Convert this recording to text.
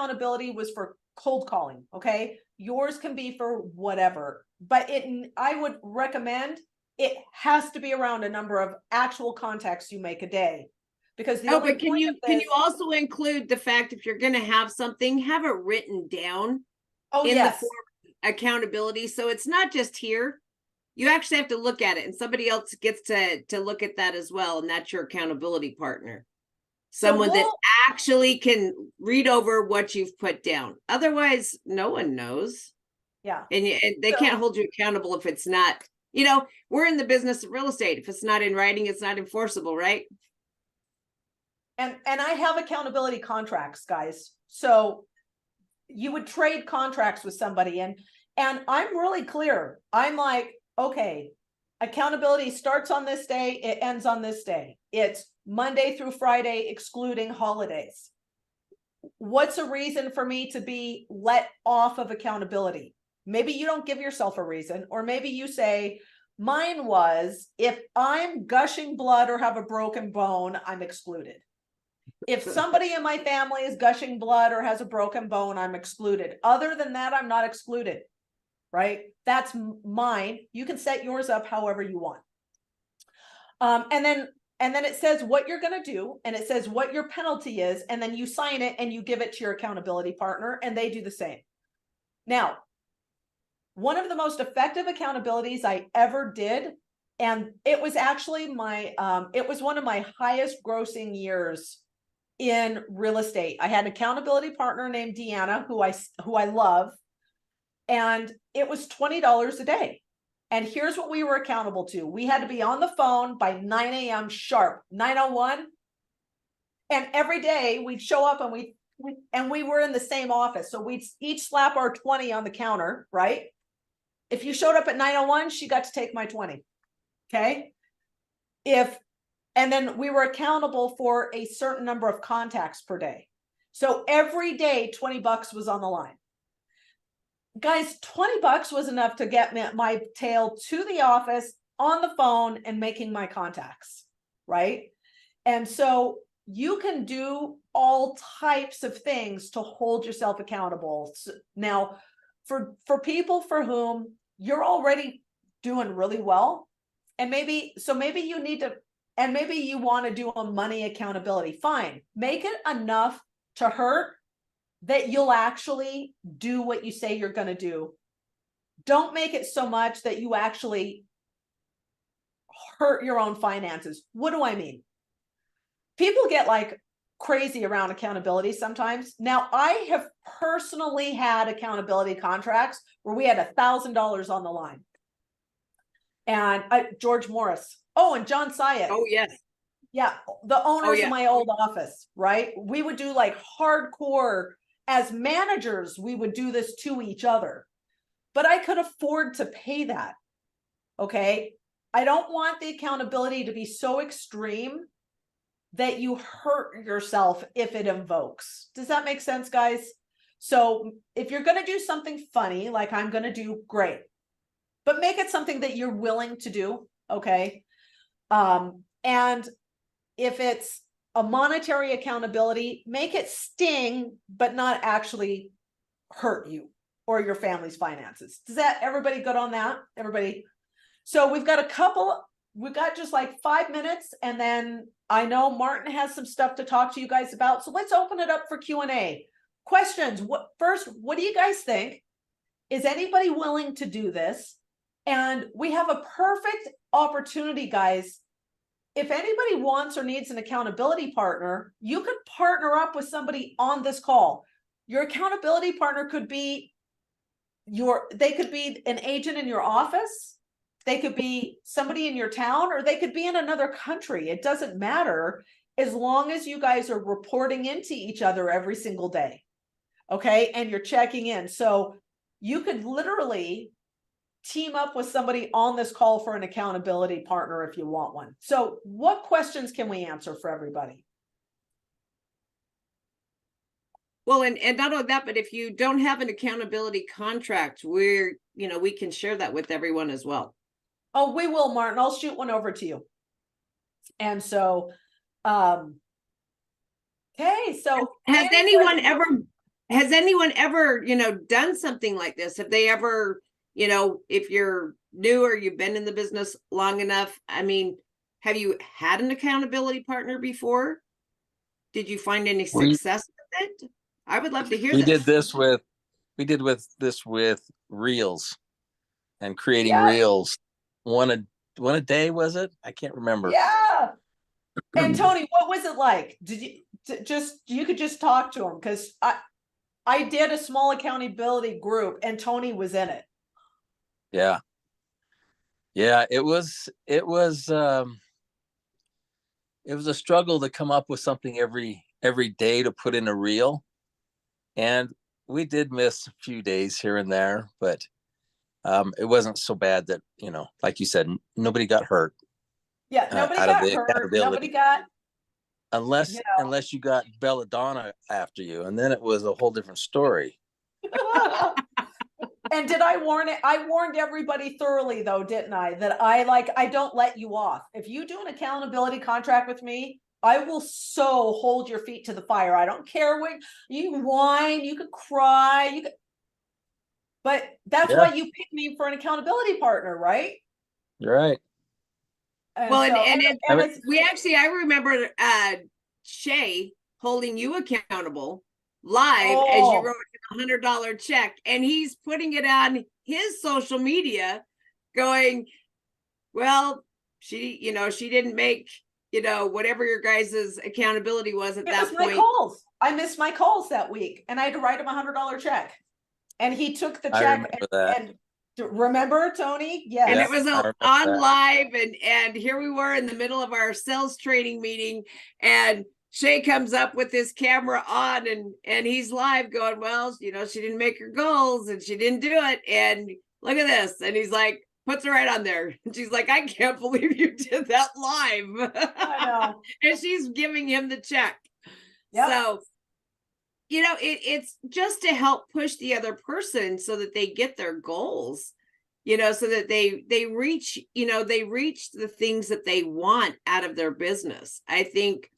accountability was for cold calling, okay? Yours can be for whatever, but I would recommend it has to be around a number of actual contacts you make a day. Because the only but can you also include the fact if you're going to have something, have it written down in the form of accountability, so it's not just here. You actually have to look at it, and somebody else gets to look at that as well, and that's your accountability partner. Someone that actually can read over what you've put down. Otherwise, no one knows. Yeah. And they can't hold you accountable if it's not, we're in the business of real estate. If it's not in writing, it's not enforceable, right? And I have accountability contracts, guys. So you would trade contracts with somebody, and I'm really clear. I'm like, okay, accountability starts on this day, it ends on this day. It's Monday through Friday, excluding holidays. What's a reason for me to be let off of accountability? Maybe you don't give yourself a reason, or maybe you say, mine was, if I'm gushing blood or have a broken bone, I'm excluded. If somebody in my family is gushing blood or has a broken bone, I'm excluded. Other than that, I'm not excluded, right? That's mine. You can set yours up however you want. And then it says what you're going to do, and it says what your penalty is, and then you sign it and you give it to your accountability partner, and they do the same. Now, one of the most effective accountabilities I ever did, and it was actually it was one of my highest grossing years in real estate. I had an accountability partner named Deanna, who I love, and it was $20 a day. And here's what we were accountable to. We had to be on the phone by 9 a.m. sharp, 9:01. And every day we'd show up and we were in the same office. So we'd each slap our 20 on the counter, right? If you showed up at 9:01, she got to take my 20. Okay. And then we were accountable for a certain number of contacts per day. So every day, $20 was on the line. Guys, $20 was enough to get my tail to the office, on the phone, and making my contacts, right? And so you can do all types of things to hold yourself accountable. Now, for people for whom you're already doing really well, and maybe you need to, and maybe you want to do a money accountability, fine. Make it enough to hurt that you'll actually do what you say you're going to do. Don't make it so much that you actually hurt your own finances. What do I mean? People get like crazy around accountability sometimes. Now, I have personally had accountability contracts where we had $1,000 on the line. And George Morris. Oh, and John Syatt. Oh, yes. Yeah, the owners of my old office, right? We would do like hardcore, as managers, we would do this to each other. But I could afford to pay that, okay? I don't want the accountability to be so extreme that you hurt yourself if it invokes. Does that make sense, guys? So if you're going to do something funny, like I'm going to do, great. But make it something that you're willing to do, okay? And if it's a monetary accountability, make it sting, but not actually hurt you or your family's finances. Does that, everybody good on that? Everybody? So we've got just like 5 minutes, and then I know Martin has some stuff to talk to you guys about. So let's open it up for Q&A. Questions. What do you guys think? Is anybody willing to do this? And we have a perfect opportunity, guys. If anybody wants or needs an accountability partner, you could partner up with somebody on this call. Your accountability partner could be they could be an agent in your office. They could be somebody in your town, or they could be in another country. It doesn't matter, as long as you guys are reporting into each other every single day. Okay. And you're checking in. So you could literally team up with somebody on this call for an accountability partner if you want one. So what questions can we answer for everybody? Well, and not only that, but if you don't have an accountability contract, we can share that with everyone as well. Oh, we will, Martin. I'll shoot one over to you. And so, okay. So has anyone ever has anyone ever, done something like this? Have they ever, if you're new or you've been in the business long enough, I mean, have you had an accountability partner before? Did you find any success with it? I would love to hear We this. did this with reels and creating Yeah. reels. One a day, was it? I can't remember. Yeah. And Tony, what was it like? Did you could just talk to him, because I did a small accountability group and Tony was in it. Yeah. It was a struggle to come up with something every day to put in a reel. And we did miss a few days here and there, but it wasn't so bad that, like you said, nobody got hurt. Yeah, nobody out of got the hurt. Nobody got, unless you got Belladonna after you, and then it was a whole different story. and did I warn it? I warned everybody thoroughly though, didn't I? That I don't let you off. If you do an accountability contract with me, I will so hold your feet to the fire. I don't care what you whine, you could cry, but that's why you picked me for an accountability partner, right? You're right. Well, I remember Shay holding you accountable live as you wrote a $100 check, and he's putting it on his social media going, well, she didn't make, whatever your guys' accountability was at that point. I missed my calls that week and I had to write him $100 check. And he took the check and remember, Tony? Yes. And it was on live, and here we were in the middle of our sales training meeting, and Shay comes up with his camera on, and he's live going, well, she didn't make her goals and she didn't do it. And look at this. And he's like, puts her right on there. And she's like, I can't believe you did that live. I know. And she's giving him the check. Yep. So, it's just to help push the other person so that they get their goals, so that they reach the things that they want out of their business. I think